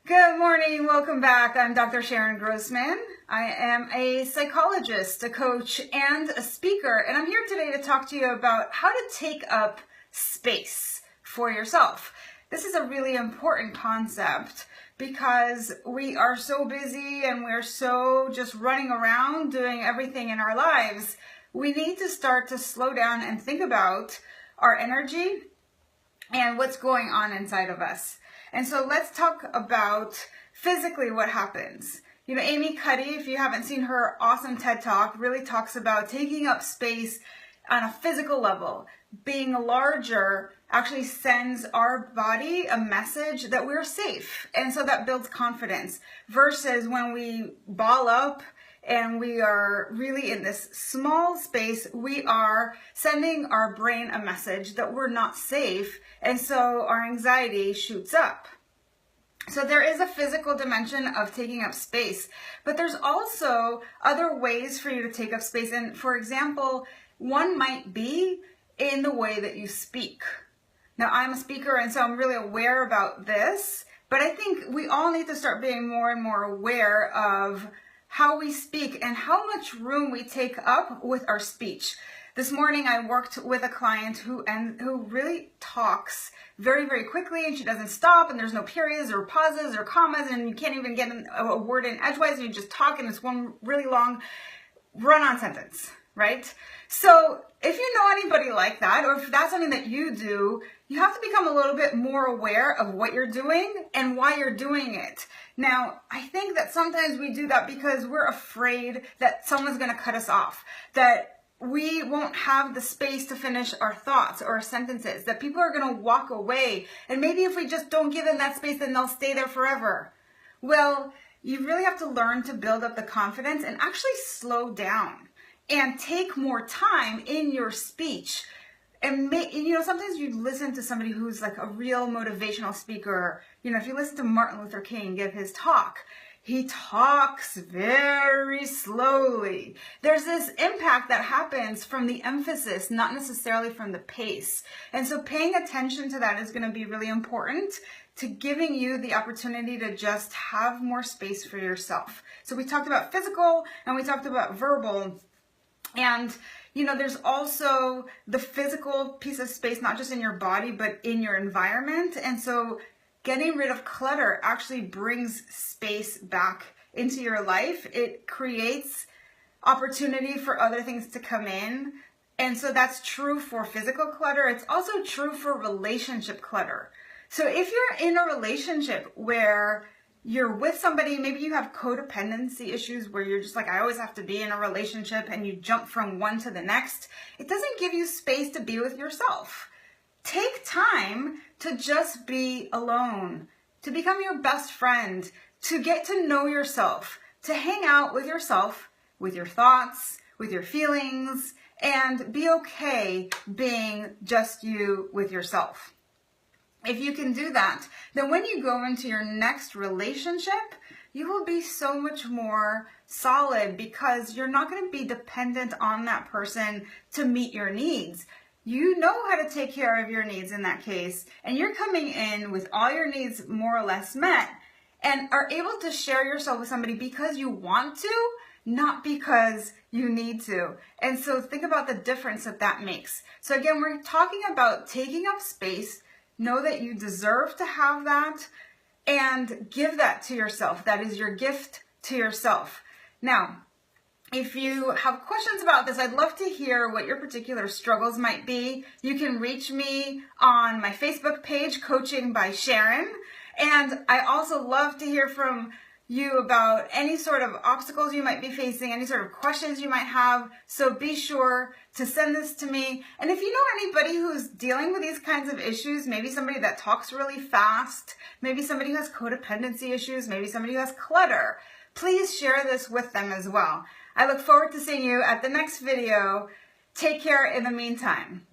Good morning, welcome back. I'm Dr. Sharon Grossman. I am a psychologist, a coach, and a speaker, and I'm here today to talk to you about how to take up space for yourself. This is a really important concept because we are so busy and we're so just running around doing everything in our lives. We need to start to slow down and think about our energy and what's going on inside of us. And so let's talk about physically what happens. You know, Amy Cuddy, if you haven't seen her awesome TED Talk, really talks about taking up space on a physical level. Being larger actually sends our body a message that we're safe. And so that builds confidence versus when we ball up and we are really in this small space, we are sending our brain a message that we're not safe, and so our anxiety shoots up. So there is a physical dimension of taking up space, but there's also other ways for you to take up space. And for example, one might be in the way that you speak. Now, I'm a speaker, and so I'm really aware about this, but I think we all need to start being more and more aware of how we speak and how much room we take up with our speech. This morning I worked with a client who really talks very, very quickly, and she doesn't stop, and there's no periods or pauses or commas, and you can't even get a word in edgewise, and you just talk in this one really long run-on sentence, right? So if you know anybody like that, or if that's something that you do, you have to become a little bit more aware of what you're doing and why you're doing it. Now, I think that sometimes we do that because we're afraid that someone's going to cut us off, that we won't have the space to finish our thoughts or our sentences, that people are going to walk away, and maybe if we just don't give them that space, then they'll stay there forever. Well, you really have to learn to build up the confidence and actually slow down and take more time in your speech. And sometimes you listen to somebody who's like a real motivational speaker. You know, if you listen to Martin Luther King give his talk, he talks very slowly. There's this impact that happens from the emphasis, not necessarily from the pace. And so paying attention to that is going to be really important to giving you the opportunity to just have more space for yourself. So we talked about physical and we talked about verbal. And, you know, there's also the physical piece of space, not just in your body, but in your environment. And so getting rid of clutter actually brings space back into your life. It creates opportunity for other things to come in. And so that's true for physical clutter. It's also true for relationship clutter. So if you're in a relationship where you're with somebody, maybe you have codependency issues where you're just like, I always have to be in a relationship, and you jump from one to the next, it doesn't give you space to be with yourself. Take time to just be alone, to become your best friend, to get to know yourself, to hang out with yourself, with your thoughts, with your feelings, and be okay being just you with yourself. If you can do that, then when you go into your next relationship, you will be so much more solid because you're not going to be dependent on that person to meet your needs. You know how to take care of your needs in that case, and you're coming in with all your needs more or less met and are able to share yourself with somebody because you want to, not because you need to. And so think about the difference that makes. So again, we're talking about taking up space. Know that you deserve to have that and give that to yourself. That is your gift to yourself. Now, if you have questions about this, I'd love to hear what your particular struggles might be. You can reach me on my Facebook page, Coaching by Sharon. And I also love to hear from you about any sort of obstacles you might be facing, any sort of questions you might have. So be sure to send this to me. And if you know anybody who's dealing with these kinds of issues, maybe somebody that talks really fast, maybe somebody who has codependency issues, maybe somebody who has clutter, please share this with them as well. I look forward to seeing you at the next video. Take care in the meantime.